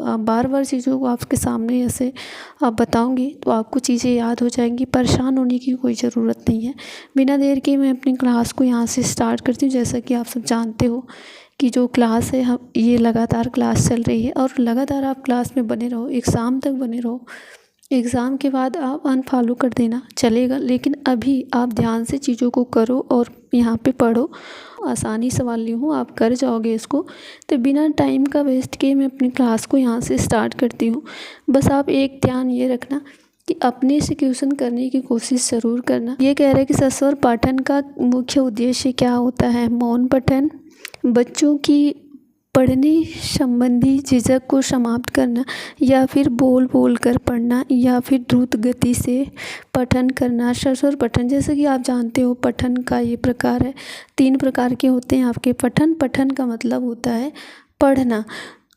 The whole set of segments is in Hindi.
बार बार चीज़ों को आपके सामने ऐसे बताऊंगी तो आपको चीज़ें याद हो जाएंगी। परेशान होने की कोई ज़रूरत नहीं है। बिना देर के मैं अपनी क्लास को यहाँ से स्टार्ट करती हूँ। जैसा कि आप सब जानते हो कि जो क्लास है हम ये लगातार क्लास चल रही है और लगातार आप क्लास में बने रहो, एग्ज़ाम तक बने रहो। एग्ज़ाम के बाद आप अनफॉलो कर देना चलेगा, लेकिन अभी आप ध्यान से चीज़ों को करो और यहाँ पे पढ़ो। आसानी सवाल ली हूँ, आप कर जाओगे इसको। तो बिना टाइम का वेस्ट किए मैं अपनी क्लास को यहाँ से स्टार्ट करती हूँ। बस आप एक ध्यान ये रखना कि अपने से क्वेश्चन करने की कोशिश ज़रूर करना। ये कह रहे हैं कि सस्वर पठन का मुख्य उद्देश्य क्या होता है। मौन पठन, बच्चों की पढ़ने संबंधी झिझक को समाप्त करना, या फिर बोल बोल कर पढ़ना, या फिर द्रुत गति से पठन करना। सस्वर पठन, जैसे कि आप जानते हो पठन का ये प्रकार है, 3 प्रकार के होते हैं आपके पठन। पठन का मतलब होता है पढ़ना,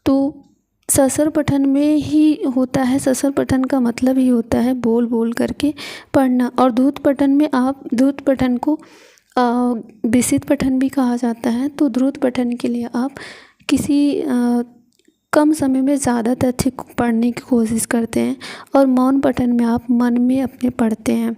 तो सस्वर पठन में ही होता है। सस्वर पठन का मतलब ही होता है बोल बोल करके पढ़ना। और द्रुत पठन में आप द्रुत पठन को विशित पठन भी कहा जाता है। तो द्रुत पठन के लिए आप किसी कम समय में ज़्यादा तथ्य पढ़ने की कोशिश करते हैं, और मौन पठन में आप मन में अपने पढ़ते हैं।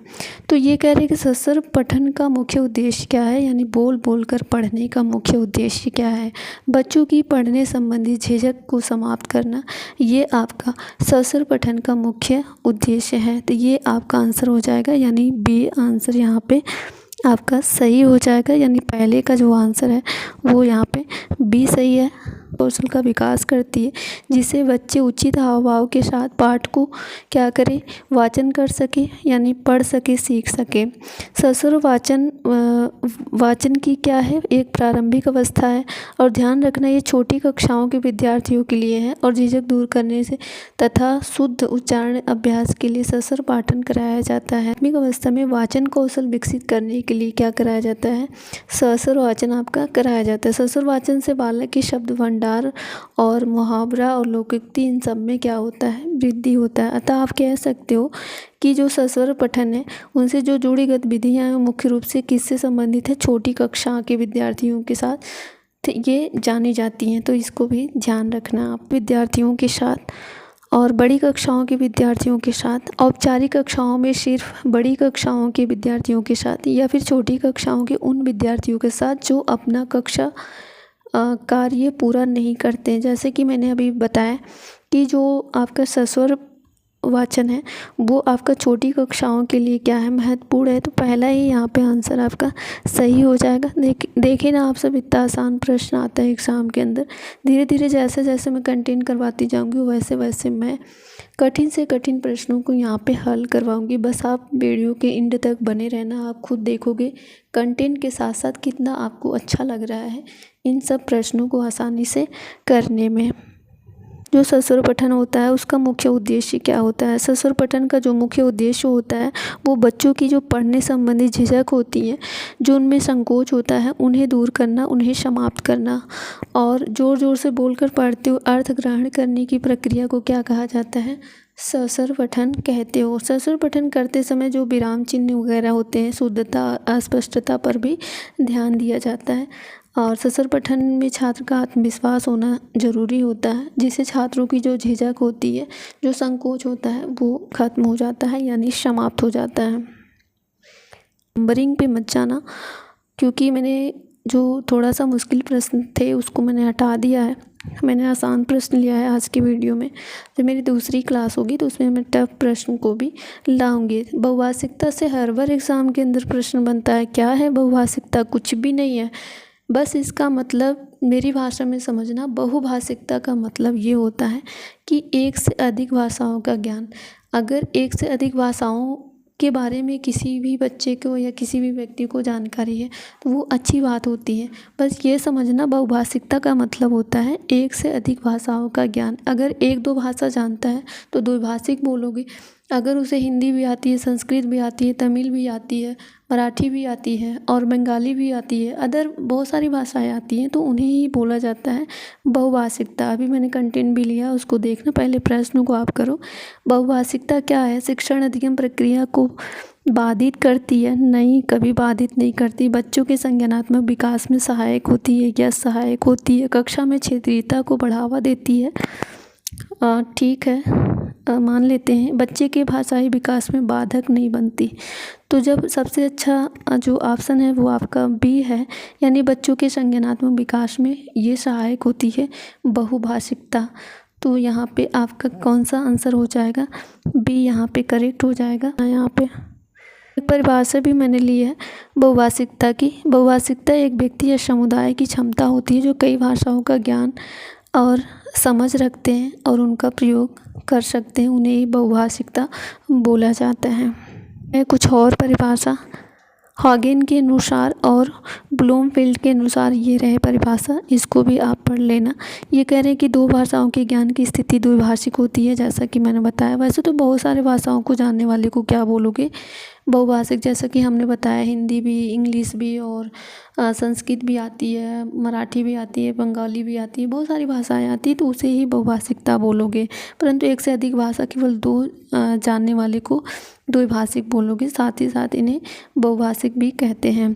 तो ये कह रहे हैं कि सस्वर पठन का मुख्य उद्देश्य क्या है, यानी बोल बोल कर पढ़ने का मुख्य उद्देश्य क्या है। बच्चों की पढ़ने संबंधी झिझक को समाप्त करना, ये आपका सस्वर पठन का मुख्य उद्देश्य है। तो ये आपका आंसर हो जाएगा, यानी बी आंसर यहाँ पे आपका सही हो जाएगा। यानी पहले का जो आंसर है वो यहाँ पे बी सही है। कौशल का विकास करती है, जिससे बच्चे उचित हाव भाव के साथ पाठ को क्या करें, वाचन कर सके, यानी पढ़ सके, सीख सके। सस्वर वाचन की क्या है, एक प्रारंभिक अवस्था है। और ध्यान रखना ये छोटी कक्षाओं के विद्यार्थियों के लिए है, और झिझक दूर करने से तथा शुद्ध उच्चारण अभ्यास के लिए सस्वर पाठन कराया जाता है। प्राथमिक अवस्था में वाचन कौशल विकसित करने के लिए क्या कराया जाता है, सस्वर वाचन आपका कराया जाता है। सस्वर वाचन से बालक की शब्द भंडार और मुहावरा और लोकोक्ति, इन सब में क्या होता है, वृद्धि होता है। अतः आप कह सकते हो कि जो सस्वर पठन है उनसे जो जुड़ी गतिविधियाँ हैं मुख्य रूप से किससे संबंधित है, छोटी कक्षा के विद्यार्थियों के साथ तो ये जानी जाती हैं। तो इसको भी ध्यान रखना आप विद्यार्थियों के साथ। और बड़ी कक्षाओं के विद्यार्थियों के साथ, औपचारिक कक्षाओं में सिर्फ बड़ी कक्षाओं के विद्यार्थियों के साथ, या फिर छोटी कक्षाओं के उन विद्यार्थियों के साथ जो अपना कक्षा कार्य पूरा नहीं करते हैं। जैसे कि मैंने अभी बताया कि जो आपका सस्वर वाचन है वो आपका छोटी कक्षाओं के लिए क्या है, महत्वपूर्ण है। तो पहला ही यहाँ पे आंसर आपका सही हो जाएगा। देखिए ना आप सब, इतना आसान प्रश्न आता है एग्ज़ाम के अंदर। धीरे धीरे जैसे जैसे मैं कंटेंट करवाती जाऊँगी वैसे वैसे मैं कठिन से कठिन प्रश्नों को यहाँ पे हल करवाऊँगी। बस आप वीडियो के एंड तक बने रहना, आप खुद देखोगे कंटेंट के साथ साथ कितना आपको अच्छा लग रहा है इन सब प्रश्नों को आसानी से करने में। जो सस्वर पठन होता है उसका मुख्य उद्देश्य क्या होता है। सस्वर पठन का जो मुख्य उद्देश्य होता है वो बच्चों की जो पढ़ने संबंधी झिझक होती है, जो उनमें संकोच होता है, उन्हें दूर करना, उन्हें समाप्त करना। और ज़ोर ज़ोर से बोलकर पढ़ते हुए अर्थ ग्रहण करने की प्रक्रिया को क्या कहा जाता है, सस्वर पठन कहते हो। सस्वर पठन करते समय जो विराम चिन्ह वगैरह होते हैं, शुद्धता, अस्पष्टता पर भी ध्यान दिया जाता है। और सस्वर पठन में छात्र का आत्मविश्वास होना ज़रूरी होता है, जिससे छात्रों की जो झिझक होती है, जो संकोच होता है वो ख़त्म हो जाता है, यानी समाप्त हो जाता है। नंबरिंग पे मत जाना, क्योंकि मैंने जो थोड़ा सा मुश्किल प्रश्न थे उसको मैंने हटा दिया है। मैंने आसान प्रश्न लिया है आज की वीडियो में। जब मेरी दूसरी क्लास होगी तो उसमें मैं टफ प्रश्न को भी लाऊंगी। बहुभाषिकता से हर बार एग्ज़ाम के अंदर प्रश्न बनता है। क्या है बहुभाषिकता? कुछ भी नहीं है। बस इसका मतलब मेरी भाषा में समझना, बहुभाषिकता का मतलब ये होता है कि एक से अधिक भाषाओं का ज्ञान। अगर एक से अधिक भाषाओं के बारे में किसी भी बच्चे को या किसी भी व्यक्ति को जानकारी है तो वो अच्छी बात होती है। बस ये समझना, बहुभाषिकता का मतलब होता है एक से अधिक भाषाओं का ज्ञान। अगर एक दो भाषा जानता है तो द्विभाषिक बोलोगे। अगर उसे हिंदी भी आती है, संस्कृत भी आती है, तमिल भी आती है, मराठी भी आती है और बंगाली भी आती है, अदर बहुत सारी भाषाएं आती हैं, तो उन्हें ही बोला जाता है बहुभाषिकता। अभी मैंने कंटेंट भी लिया, उसको देखना, पहले प्रश्नों को आप करो। बहुभाषिकता क्या है? शिक्षण अधिगम प्रक्रिया को बाधित करती है? नहीं, कभी बाधित नहीं करती। बच्चों के संज्ञानात्मक विकास में सहायक होती है या सहायक होती है। कक्षा में क्षेत्रीयता को बढ़ावा देती है। ठीक है, मान लेते हैं बच्चे के भाषाई विकास में बाधक नहीं बनती। तो जब सबसे अच्छा जो ऑप्शन है वो आपका बी है, यानी बच्चों के संज्ञानात्मक विकास में ये सहायक होती है बहुभाषिकता। तो यहाँ पे आपका कौन सा आंसर हो जाएगा? बी यहाँ पे करेक्ट हो जाएगा। यहाँ पे एक परिभाषा भी मैंने ली है बहुभाषिकता की। बहुभाषिकता एक व्यक्ति या समुदाय की क्षमता होती है जो कई भाषाओं का ज्ञान और समझ रखते हैं और उनका प्रयोग कर सकते हैं, उन्हें ही बहुभाषिकता बोला जाता है। कुछ और परिभाषा हॉगेन के अनुसार और ब्लूमफील्ड के अनुसार ये रहे परिभाषा, इसको भी आप पढ़ लेना। ये कह रहे हैं कि दो भाषाओं के ज्ञान की स्थिति द्विभाषिक होती है, जैसा कि मैंने बताया। वैसे तो बहुत सारे भाषाओं को जानने वाले को क्या बोलोगे? बहुभाषिक। जैसा कि हमने बताया हिंदी भी, इंग्लिश भी और संस्कृत भी आती है, मराठी भी आती है, बंगाली भी आती है, बहुत सारी भाषाएं आती है, तो उसे ही बहुभाषिकता बोलोगे। परंतु एक से अधिक भाषा केवल दो जानने वाले को द्विभाषिक बोलोगे। साथ ही साथ इन्हें बहुभाषिक भी कहते हैं।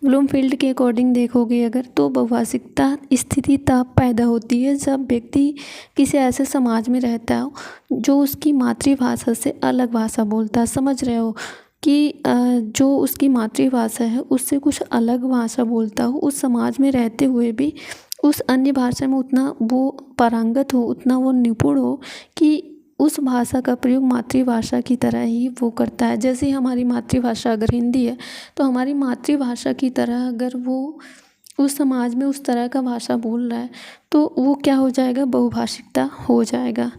ब्लूमफील्ड के अकॉर्डिंग देखोगे अगर, तो बहुभाषिकता स्थिति तब पैदा होती है जब व्यक्ति किसी ऐसे समाज में रहता हो जो उसकी मातृभाषा से अलग भाषा बोलता है। समझ रहे हो कि जो उसकी मातृभाषा है उससे कुछ अलग भाषा बोलता हो, उस समाज में रहते हुए भी उस अन्य भाषा में उतना वो पारंगत हो, उतना वो निपुण हो कि उस भाषा का प्रयोग मातृभाषा की तरह ही वो करता है। जैसे हमारी मातृभाषा अगर हिंदी है, तो हमारी मातृभाषा की तरह अगर वो उस समाज में उस तरह का भाषा बोल रहा है, तो वो क्या हो जाएगा? बहुभाषिकता हो जाएगा।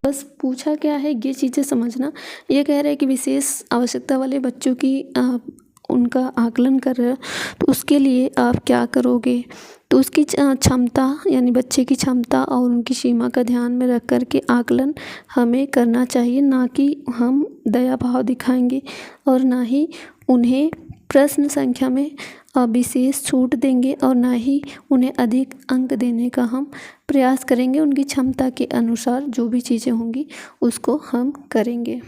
बस पूछा क्या है ये चीज़ें समझना। ये कह रहे हैं कि विशेष आवश्यकता वाले बच्चों की उनका आकलन कर रहे हो, तो उसके लिए आप क्या करोगे? तो उसकी क्षमता यानी बच्चे की क्षमता और उनकी सीमा का ध्यान में रख कर के आकलन हमें करना चाहिए, ना कि हम दया भाव दिखाएंगे और ना ही उन्हें प्रश्न संख्या में विशेष छूट देंगे और ना ही उन्हें अधिक अंक देने का हम प्रयास करेंगे। उनकी क्षमता के अनुसार जो भी चीज़ें होंगी उसको हम करेंगे।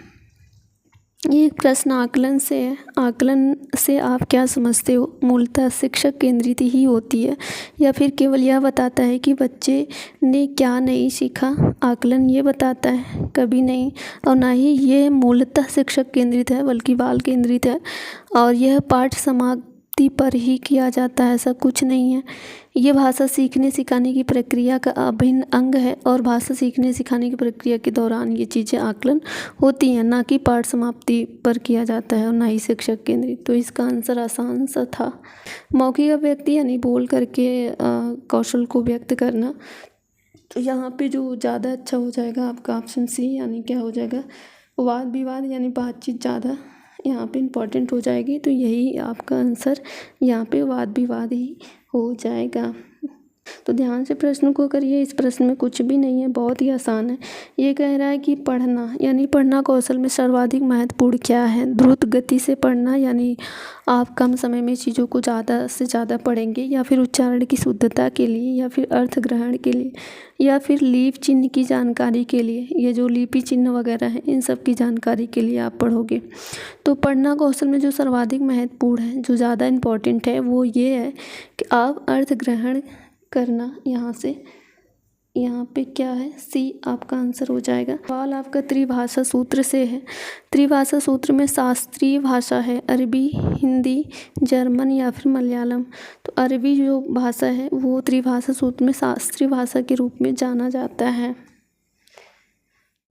ये एक प्रश्न आकलन से है। आकलन से आप क्या समझते हो? मूलतः शिक्षक केंद्रित ही होती है या फिर केवल यह बताता है कि बच्चे ने क्या नहीं सीखा? आकलन ये बताता है कभी नहीं, और ना ही ये मूलतः शिक्षक केंद्रित है बल्कि बाल केंद्रित है, और यह पाठ समाप्ति पर ही किया जाता है, ऐसा कुछ नहीं है। ये भाषा सीखने सिखाने की प्रक्रिया का अभिन्न अंग है और भाषा सीखने सिखाने की प्रक्रिया के दौरान ये चीज़ें आकलन होती हैं, ना कि पाठ समाप्ति पर किया जाता है और ना ही शिक्षक केंद्रित। तो इसका आंसर आसान सा था। मौखिक अभिव्यक्ति यानी बोल करके कौशल को व्यक्त करना। तो यहाँ पे जो ज़्यादा अच्छा हो जाएगा आपका ऑप्शन सी, यानी क्या हो जाएगा? वाद विवाद यानी बातचीत ज़्यादा यहाँ पे इम्पॉर्टेंट हो जाएगी। तो यही आपका आंसर यहाँ पे वाद विवाद ही हो जाएगा। तो ध्यान से प्रश्न को करिए। इस प्रश्न में कुछ भी नहीं है, बहुत ही आसान है। ये कह रहा है कि पढ़ना यानी पढ़ना कौशल में सर्वाधिक महत्वपूर्ण क्या है? द्रुत गति से पढ़ना यानी आप कम समय में चीज़ों को ज़्यादा से ज़्यादा पढ़ेंगे, या फिर उच्चारण की शुद्धता के लिए, या फिर अर्थ ग्रहण के लिए, या फिर लीप चिन्ह की जानकारी के लिए। ये जो लिपि चिन्ह वगैरह हैं इन सब की जानकारी के लिए आप पढ़ोगे। तो पढ़ना कौशल में जो सर्वाधिक महत्वपूर्ण है, जो ज़्यादा इम्पॉर्टेंट है, वो ये है कि आप अर्थ ग्रहण करना। यहाँ पे क्या है? सी आपका आंसर हो जाएगा। सवाल आपका त्रिभाषा सूत्र से है। त्रिभाषा सूत्र में शास्त्रीय भाषा है अरबी, हिंदी, जर्मन या फिर मलयालम। तो अरबी जो भाषा है वो त्रिभाषा सूत्र में शास्त्रीय भाषा के रूप में जाना जाता है।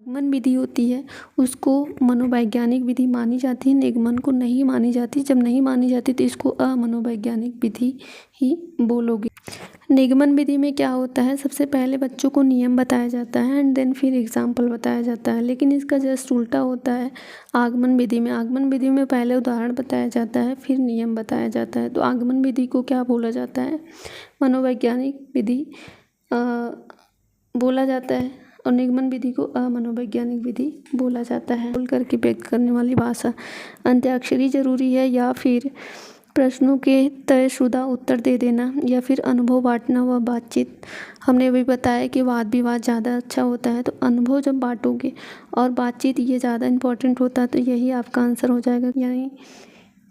निगमन विधि होती है उसको मनोवैज्ञानिक विधि मानी जाती है, निगमन को नहीं मानी जाती। जब नहीं मानी जाती तो इसको अमनोवैज्ञानिक विधि ही बोलोगे। निगमन विधि में क्या होता है? सबसे पहले बच्चों को नियम बताया जाता है एंड देन फिर एग्जाम्पल बताया जाता है, लेकिन इसका जस्ट उल्टा होता है आगमन विधि में। आगमन विधि में पहले उदाहरण बताया जाता है फिर नियम बताया जाता है। तो आगमन विधि को क्या बोला जाता है? मनोवैज्ञानिक विधि बोला जाता है, और निगमन विधि को अमनोवैज्ञानिक विधि बोला जाता है। बोल करके व्यक्त करने वाली भाषा। अंत्याक्षरी जरूरी है या फिर प्रश्नों के तयशुदा उत्तर दे देना, या फिर अनुभव बांटना व बातचीत। हमने अभी बताया कि वाद विवाद ज़्यादा अच्छा होता है, तो अनुभव जब बांटोगे और बातचीत ये ज़्यादा इम्पोर्टेंट होता है, तो यही आपका आंसर हो जाएगा। यानी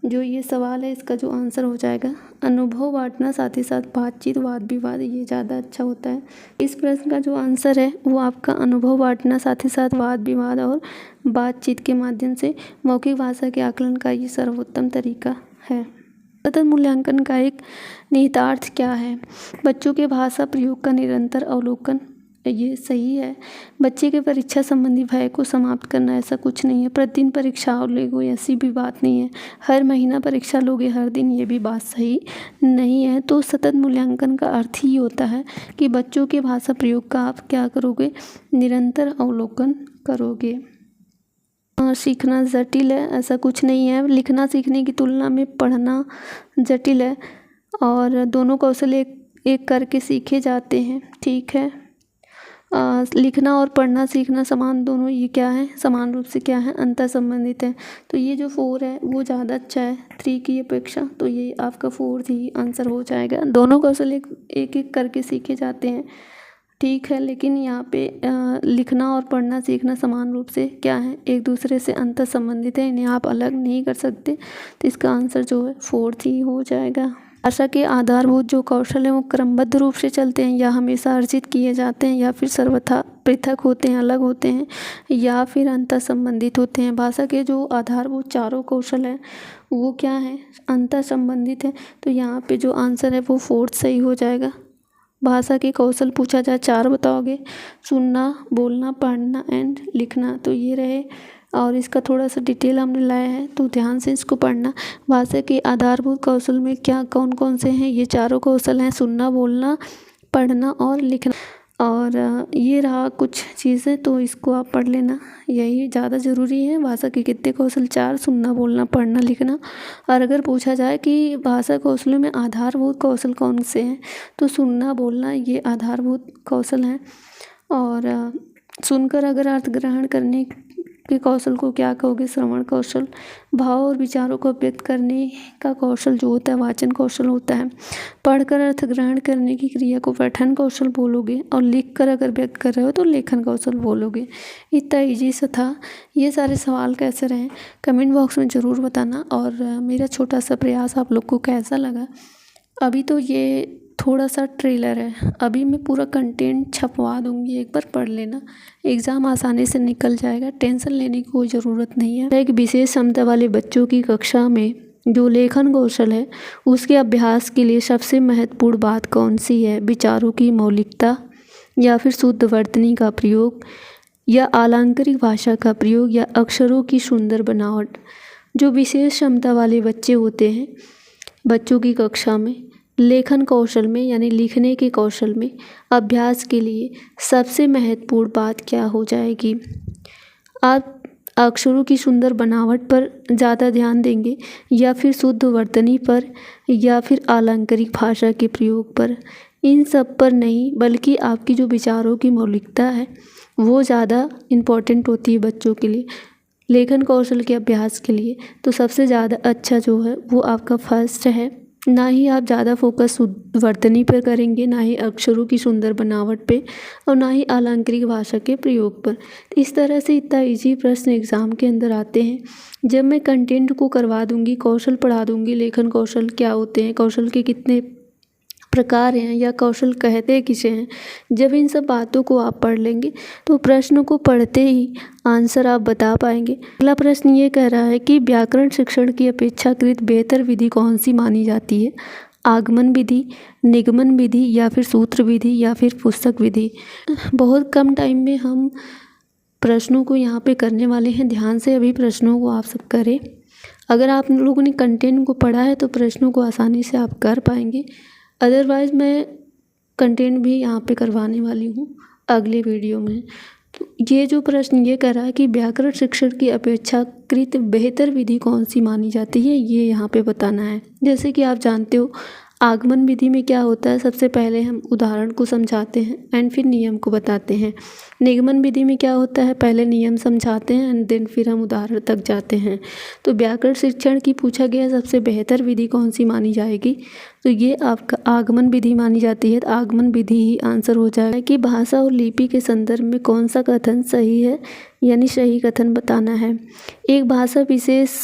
जो ये सवाल है इसका जो आंसर हो जाएगा अनुभव बांटना, साथ ही साथ बातचीत, वाद विवाद, ये ज़्यादा अच्छा होता है। इस प्रश्न का जो आंसर है वो आपका अनुभव बांटना, साथ ही साथ वाद विवाद और बातचीत के माध्यम से मौखिक भाषा के आकलन का ये सर्वोत्तम तरीका है। सतत मूल्यांकन का एक निहितार्थ क्या है? बच्चों के भाषा प्रयोग का निरंतर अवलोकन। ये सही है। बच्चे के परीक्षा संबंधी भय को समाप्त करना, ऐसा कुछ नहीं है। प्रतिदिन परीक्षाओं लोगे, ऐसी भी बात नहीं है। हर महीना परीक्षा लोगे, हर दिन, ये भी बात सही नहीं है। तो सतत मूल्यांकन का अर्थ ही होता है कि बच्चों के भाषा प्रयोग का आप क्या करोगे? निरंतर अवलोकन करोगे। सीखना जटिल है, ऐसा कुछ नहीं है। लिखना सीखने की तुलना में पढ़ना जटिल है और दोनों कौशल एक करके सीखे जाते हैं। ठीक है। लिखना और पढ़ना सीखना समान, दोनों ये क्या है? समान रूप से क्या है? अंतर संबंधित है। तो ये जो 4 है वो ज़्यादा अच्छा है 3 की अपेक्षा, तो ये आपका 4 ही आंसर हो जाएगा। दोनों कौशल एक एक करके सीखे जाते हैं, ठीक है, लेकिन यहाँ पे लिखना और पढ़ना सीखना समान रूप से क्या है? एक दूसरे से अंतर संबंधित है, इन्हें आप अलग नहीं कर सकते। तो इसका आंसर जो है 4 ही हो जाएगा। भाषा के आधारभूत जो कौशल हैं वो क्रमबद्ध रूप से चलते हैं या हमेशा अर्जित किए जाते हैं या फिर सर्वथा पृथक होते हैं, अलग होते हैं या फिर अंतर संबंधित होते हैं। भाषा के जो आधारभूत चारों कौशल हैं वो क्या है? अंतर संबंधित है। तो यहाँ पे जो आंसर है वो 4 सही हो जाएगा। भाषा के कौशल पूछा जाए 4 बताओगे? सुनना, बोलना, पढ़ना एंड लिखना। तो ये रहे और इसका थोड़ा सा डिटेल हमने लाया है, तो ध्यान से इसको पढ़ना। भाषा के आधारभूत कौशल में क्या कौन कौन से हैं? ये चारों कौशल हैं, सुनना, बोलना, पढ़ना और लिखना। और ये रहा कुछ चीज़ें, तो इसको आप पढ़ लेना, यही ज़्यादा ज़रूरी है। भाषा के कितने कौशल? 4, सुनना, बोलना, पढ़ना, लिखना। और अगर पूछा जाए कि भाषा कौशलों में आधारभूत कौशल कौन से हैं, तो सुनना, बोलना ये आधारभूत कौशल हैं। और सुनकर अगर अर्थ ग्रहण करने के कौशल को क्या कहोगे? श्रवण कौशल। भाव और विचारों को व्यक्त करने का कौशल जो होता है वाचन कौशल होता है। पढ़कर अर्थ ग्रहण करने की क्रिया को पठन कौशल बोलोगे और लिखकर अगर व्यक्त कर रहे हो तो लेखन कौशल बोलोगे। इतना ईजी सा था। ये सारे सवाल कैसे रहे कमेंट बॉक्स में ज़रूर बताना और मेरा छोटा सा प्रयास आप लोग को कैसा लगा। अभी तो ये थोड़ा सा ट्रेलर है, अभी मैं पूरा कंटेंट छपवा दूँगी, एक बार पढ़ लेना, एग्ज़ाम आसानी से निकल जाएगा, टेंशन लेने की कोई ज़रूरत नहीं है। एक विशेष क्षमता वाले बच्चों की कक्षा में जो लेखन कौशल है उसके अभ्यास के लिए सबसे महत्वपूर्ण बात कौन सी है? विचारों की मौलिकता या फिर शुद्ध वर्तनी का प्रयोग या अलंकारिक भाषा का प्रयोग या अक्षरों की सुंदर बनावट। जो विशेष क्षमता वाले बच्चे होते हैं बच्चों की कक्षा में लेखन कौशल में यानी लिखने के कौशल में अभ्यास के लिए सबसे महत्वपूर्ण बात क्या हो जाएगी? आप अक्षरों की सुंदर बनावट पर ज़्यादा ध्यान देंगे या फिर शुद्ध वर्तनी पर या फिर अलंकारिक भाषा के प्रयोग पर? इन सब पर नहीं, बल्कि आपकी जो विचारों की मौलिकता है वो ज़्यादा इम्पोर्टेंट होती है बच्चों के लिए, लेखन कौशल के अभ्यास के लिए। तो सबसे ज़्यादा अच्छा जो है वो आपका फर्स्ट है। ना ही आप ज़्यादा फोकस वर्तनी पर करेंगे, ना ही अक्षरों की सुंदर बनावट पे और ना ही अलंकारिक भाषा के प्रयोग पर। इस तरह से इतना इजी प्रश्न एग्ज़ाम के अंदर आते हैं। जब मैं कंटेंट को करवा दूँगी, कौशल पढ़ा दूँगी, लेखन कौशल क्या होते हैं, कौशल के कितने प्रकार हैं या कौशल कहते किसे हैं, जब इन सब बातों को आप पढ़ लेंगे तो प्रश्न को पढ़ते ही आंसर आप बता पाएंगे। अगला प्रश्न ये कह रहा है कि व्याकरण शिक्षण की अपेक्षाकृत बेहतर विधि कौन सी मानी जाती है? आगमन विधि, निगमन विधि या फिर सूत्र विधि या फिर पुस्तक विधि। बहुत कम टाइम में हम प्रश्नों को यहाँ पे करने वाले हैं, ध्यान से अभी प्रश्नों को आप सब करें। अगर आप लोगों ने कंटेंट को पढ़ा है तो प्रश्नों को आसानी से आप कर पाएंगे। अदरवाइज़ मैं कंटेंट भी यहाँ पे करवाने वाली हूँ अगले वीडियो में। तो ये जो प्रश्न ये कह रहा है कि व्याकरण शिक्षण की अपेक्षाकृत बेहतर विधि कौन सी मानी जाती है, ये यहाँ पे बताना है। जैसे कि आप जानते हो आगमन विधि में क्या होता है, सबसे पहले हम उदाहरण को समझाते हैं एंड फिर नियम को बताते हैं। निगमन विधि में क्या होता है, पहले नियम समझाते हैं एंड देन फिर हम उदाहरण तक जाते हैं। तो व्याकरण शिक्षण की पूछा गया सबसे बेहतर विधि कौन सी मानी जाएगी, तो ये आपका आगमन विधि मानी जाती है। तो आगमन विधि ही आंसर हो जाएगा कि भाषा और लिपि के संदर्भ में कौन सा कथन सही है, यानी सही कथन बताना है। एक भाषा विशेष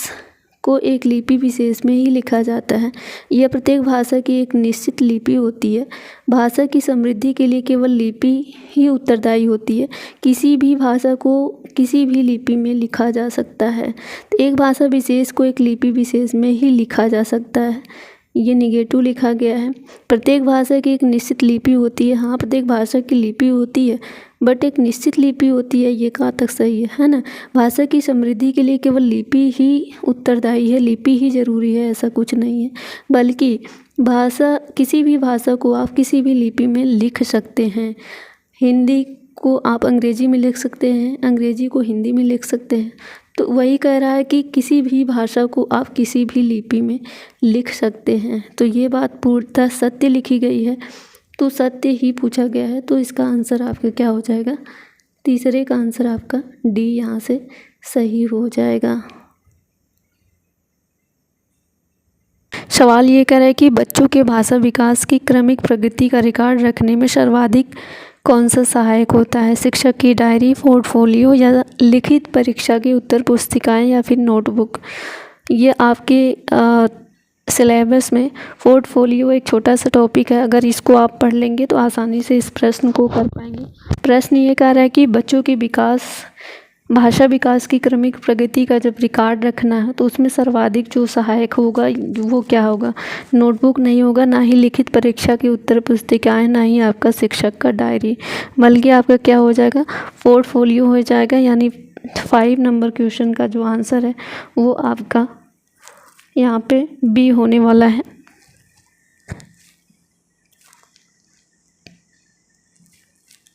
को एक लिपि विशेष में ही लिखा जाता है। यह प्रत्येक भाषा की एक निश्चित लिपि होती है। भाषा की समृद्धि के लिए केवल लिपि ही उत्तरदायी होती है। किसी भी भाषा को किसी भी लिपि में लिखा जा सकता है। तो एक भाषा विशेष को एक लिपि विशेष में ही लिखा जा सकता है। ये निगेटिव लिखा गया है। प्रत्येक भाषा की एक निश्चित लिपि होती है। हाँ, प्रत्येक भाषा की लिपि होती है, बट एक निश्चित लिपि होती है। ये कहाँ तक सही है ना। भाषा की समृद्धि के लिए केवल लिपि ही उत्तरदायी है, लिपि ही ज़रूरी है, ऐसा कुछ नहीं है। बल्कि भाषा, किसी भी भाषा को आप किसी भी लिपि में लिख सकते हैं। हिंदी को आप अंग्रेजी में लिख सकते हैं, अंग्रेजी को हिंदी में लिख सकते हैं। तो वही कह रहा है कि किसी भी भाषा को आप किसी भी लिपि में लिख सकते हैं। तो ये बात पूर्णतः सत्य लिखी गई है, तो सत्य ही पूछा गया है। तो इसका आंसर आपका क्या हो जाएगा? तीसरे का आंसर आपका डी यहाँ से सही हो जाएगा। सवाल ये कह रहा है कि बच्चों के भाषा विकास की क्रमिक प्रगति का रिकॉर्ड रखने में सर्वाधिक कौन सा सहायक होता है? शिक्षक की डायरी, पोर्टफोलियो या लिखित परीक्षा की उत्तर पुस्तिकाएं या फिर नोटबुक? ये आपके सिलेबस में पोर्टफोलियो एक छोटा सा टॉपिक है। अगर इसको आप पढ़ लेंगे तो आसानी से इस प्रश्न को कर पाएंगे। प्रश्न ये कह रहा है कि बच्चों के विकास, भाषा विकास की क्रमिक प्रगति का जब रिकॉर्ड रखना है तो उसमें सर्वाधिक जो सहायक होगा वो क्या होगा? नोटबुक नहीं होगा, ना ही लिखित परीक्षा की उत्तर पुस्तिकाएं, ना ही आपका शिक्षक का डायरी, बल्कि आपका क्या हो जाएगा? पोर्टफोलियो हो जाएगा। यानी 5 नंबर क्वेश्चन का जो आंसर है वो आपका यहाँ पे बी होने वाला है।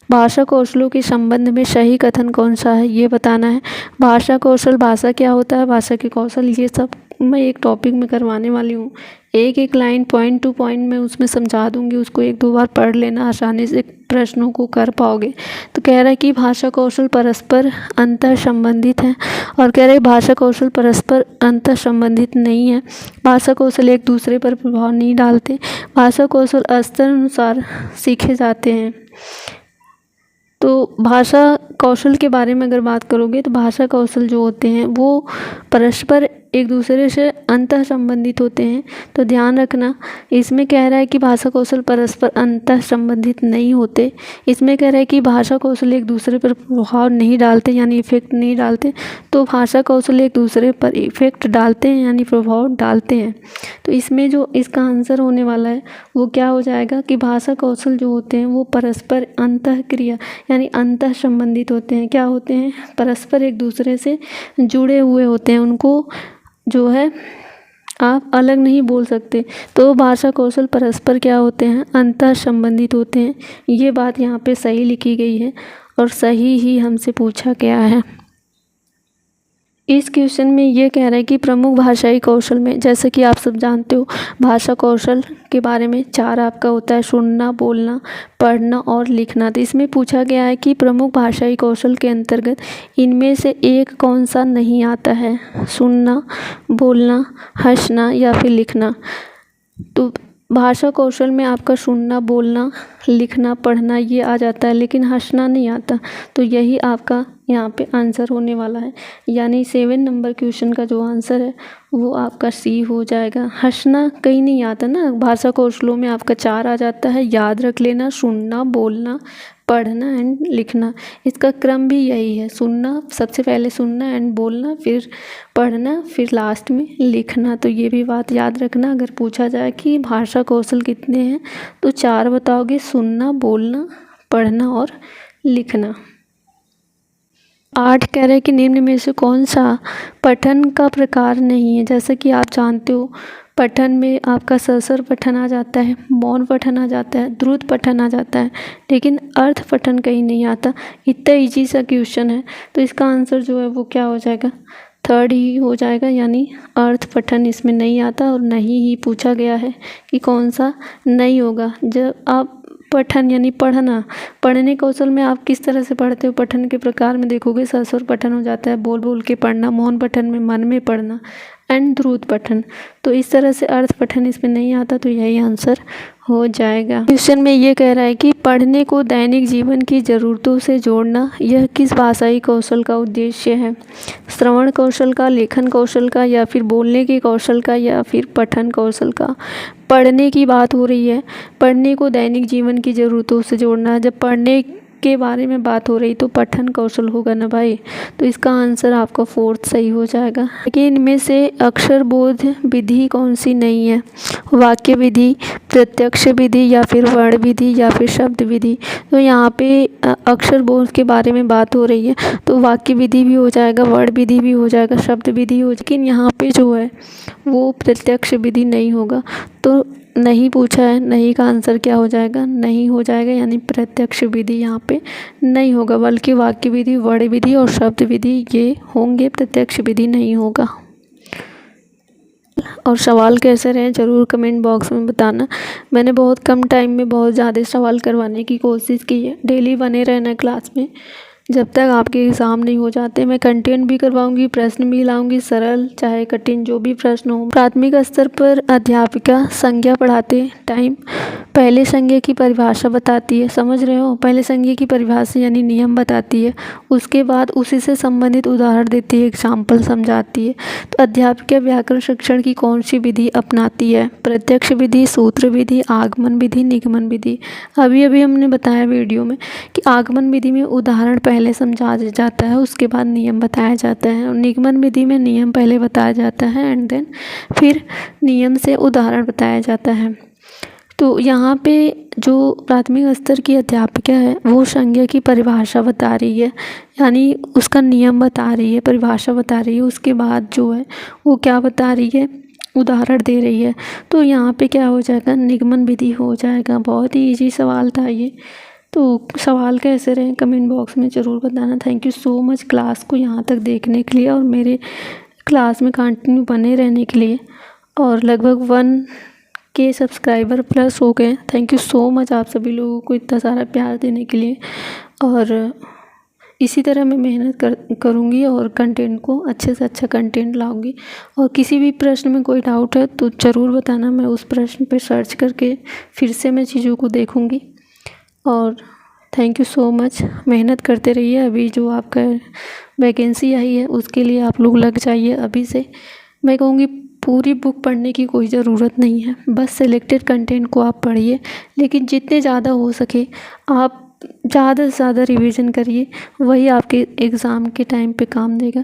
भाषा कौशलों के संबंध में सही कथन कौन सा है, ये बताना है। भाषा कौशल, भाषा क्या होता है, भाषा के कौशल, ये सब मैं एक टॉपिक में करवाने वाली हूँ। एक एक लाइन पॉइंट टू पॉइंट मैं उसमें समझा दूँगी, उसको 1-2 बार पढ़ लेना, आसानी से प्रश्नों को कर पाओगे। तो कह रहा है कि भाषा कौशल परस्पर अंतर संबंधित हैं, और कह रहे हैं भाषा कौशल परस्पर अंतर संबंधित नहीं है। भाषा कौशल एक दूसरे पर प्रभाव नहीं डालते। भाषा कौशल स्तर अनुसार सीखे जाते हैं। तो भाषा कौशल के बारे में अगर बात करोगे तो भाषा कौशल जो होते हैं वो परस्पर एक दूसरे से अंतः संबंधित होते हैं। तो ध्यान रखना, इसमें कह रहा है कि भाषा कौशल परस्पर अंतः संबंधित नहीं होते। इसमें कह रहा है कि भाषा कौशल एक दूसरे पर प्रभाव नहीं डालते, यानी इफेक्ट नहीं डालते। तो भाषा कौशल एक दूसरे पर इफेक्ट डालते हैं, यानी प्रभाव डालते हैं। तो इसमें जो इसका आंसर होने वाला है वो क्या हो जाएगा कि भाषा कौशल जो होते हैं वो परस्पर अंतः क्रिया यानी अंतः संबंधित होते हैं। क्या होते हैं? परस्पर एक दूसरे से जुड़े हुए होते हैं, उनको जो है आप अलग नहीं बोल सकते। तो भाषा कौशल परस्पर क्या होते हैं? अंतः संबंधित होते हैं। ये बात यहाँ पे सही लिखी गई है और सही ही हमसे पूछा गया है। इस क्वेश्चन में ये कह रहा है कि प्रमुख भाषाई कौशल में, जैसे कि आप सब जानते हो भाषा कौशल के बारे में 4 आपका होता है, सुनना, बोलना, पढ़ना और लिखना। तो इसमें पूछा गया है कि प्रमुख भाषाई कौशल के अंतर्गत इनमें से एक कौन सा नहीं आता है? सुनना, बोलना, हंसना या फिर लिखना। तो भाषा कौशल में आपका सुनना, बोलना, लिखना, पढ़ना ये आ जाता है, लेकिन हंसना नहीं आता। तो यही आपका यहाँ पे आंसर होने वाला है। यानी 7 नंबर क्वेश्चन का जो आंसर है वो आपका सी हो जाएगा। हंसना कहीं नहीं आता ना। भाषा कौशलों में आपका 4 आ जाता है, याद रख लेना, सुनना, बोलना, पढ़ना एंड लिखना। इसका क्रम भी यही है, सुनना सबसे पहले, सुनना एंड बोलना, फिर पढ़ना, फिर लास्ट में लिखना। तो ये भी बात याद रखना। अगर पूछा जाए कि भाषा कौशल कितने हैं तो 4 बताओगे, सुनना, बोलना, पढ़ना और लिखना। 8 कह रहे हैं कि निम्न में से कौन सा पठन का प्रकार नहीं है? जैसे कि आप जानते हो पठन में आपका सरसर पठन आ जाता है, मौन पठन आ जाता है, द्रुत पठन आ जाता है, लेकिन अर्थ पठन कहीं नहीं आता। इतना ईजी सा क्वेश्चन है। तो इसका आंसर जो है वो क्या हो जाएगा? 3rd ही हो जाएगा, यानी अर्थ पठन इसमें नहीं आता और नहीं ही पूछा गया है कि कौन सा नहीं होगा। जब आप पठन यानी पढ़ना, पढ़ने कौशल में आप किस तरह से पढ़ते हो? पठन के प्रकार में देखोगे सरस्वर पठन हो जाता है, बोल बोल के पढ़ना, मौन पठन में मन में पढ़ना एंड द्रुत पठन। तो इस तरह से अर्थ पठन इसमें नहीं आता, तो यही आंसर हो जाएगा। क्वेश्चन में ये कह रहा है कि पढ़ने को दैनिक जीवन की ज़रूरतों से जोड़ना यह किस भाषाई कौशल का उद्देश्य है? श्रवण कौशल का, लेखन कौशल का, या फिर बोलने के कौशल का, या फिर पठन कौशल का। पढ़ने की बात हो रही है, पढ़ने को दैनिक जीवन की ज़रूरतों से जोड़ना है। जब पढ़ने के बारे में बात हो रही तो पठन कौशल होगा ना भाई, तो इसका आंसर आपका 4th सही हो जाएगा। लेकिन इनमें से अक्षर बोध विधि कौन सी नहीं है? वाक्य विधि, प्रत्यक्ष विधि, या फिर वर्ण विधि, या फिर शब्द विधि। तो यहाँ पे अक्षर बोध के बारे में बात हो रही है तो वाक्य विधि भी हो जाएगा, वर्ण विधि भी हो जाएगा, शब्द विधि हो, लेकिन यहाँ पे जो है वो प्रत्यक्ष विधि नहीं होगा। तो नहीं पूछा है, नहीं का आंसर क्या हो जाएगा? नहीं हो जाएगा, यानी प्रत्यक्ष विधि यहाँ पे नहीं होगा, बल्कि वाक्य विधि, वर्ण विधि और शब्द विधि ये होंगे, प्रत्यक्ष विधि नहीं होगा। और सवाल कैसे रहे ज़रूर कमेंट बॉक्स में बताना। मैंने बहुत कम टाइम में बहुत ज़्यादा सवाल करवाने की कोशिश की है। डेली बने रहना क्लास में, जब तक आपके एग्ज़ाम नहीं हो जाते। मैं कंटेंट भी करवाऊंगी, प्रश्न भी लाऊंगी, सरल चाहे कठिन जो भी प्रश्न हो। प्राथमिक स्तर पर अध्यापिका संज्ञा पढ़ाते टाइम पहले संज्ञा की परिभाषा बताती है, समझ रहे हो? पहले संज्ञा की परिभाषा यानी नियम बताती है, उसके बाद उसी से संबंधित उदाहरण देती है, एग्जाम्पल समझाती है। तो अध्यापिका व्याकरण शिक्षण की कौन सी विधि अपनाती है? प्रत्यक्ष विधि, सूत्र विधि, आगमन विधि, निगमन विधि। अभी अभी हमने बताया वीडियो में कि आगमन विधि में उदाहरण पहले समझाया जाता है, उसके बाद नियम बताया जाता है। और निगमन विधि में नियम पहले बताया जाता है एंड देन फिर नियम से उदाहरण बताया जाता है। तो यहाँ पे जो प्राथमिक स्तर की अध्यापिका है वो संज्ञा की परिभाषा बता रही है, यानी उसका नियम बता रही है, परिभाषा बता रही है, उसके बाद जो है वो क्या बता रही है? उदाहरण दे रही है। तो यहाँ पे क्या हो जाएगा? निगमन विधि हो जाएगा। बहुत ही ईजी सवाल था ये। तो सवाल कैसे रहे कमेंट बॉक्स में ज़रूर बताना। Thank you so much class को यहाँ तक देखने के लिए और मेरे क्लास में कंटिन्यू बने रहने के लिए। और लगभग 1K सब्सक्राइबर प्लस हो गए। थैंक यू सो मच आप सभी लोगों को इतना सारा प्यार देने के लिए। और इसी तरह मैं मेहनत करूँगी और कंटेंट को अच्छे से अच्छा कंटेंट लाऊंगी। और किसी भी प्रश्न में कोई डाउट है तो ज़रूर बताना, मैं उस प्रश्न पे सर्च करके फिर से मैं चीज़ों को देखूँगी। और थैंक यू सो मच, मेहनत करते रहिए। अभी जो आपका वैकेंसी आई है उसके लिए आप लोग लग जाइए अभी से। मैं कहूँगी पूरी बुक पढ़ने की कोई ज़रूरत नहीं है, बस सिलेक्टेड कंटेंट को आप पढ़िए, लेकिन जितने ज़्यादा हो सके आप ज़्यादा से ज़्यादा रिवीजन करिए, वही आपके एग्ज़ाम के टाइम पे काम देगा।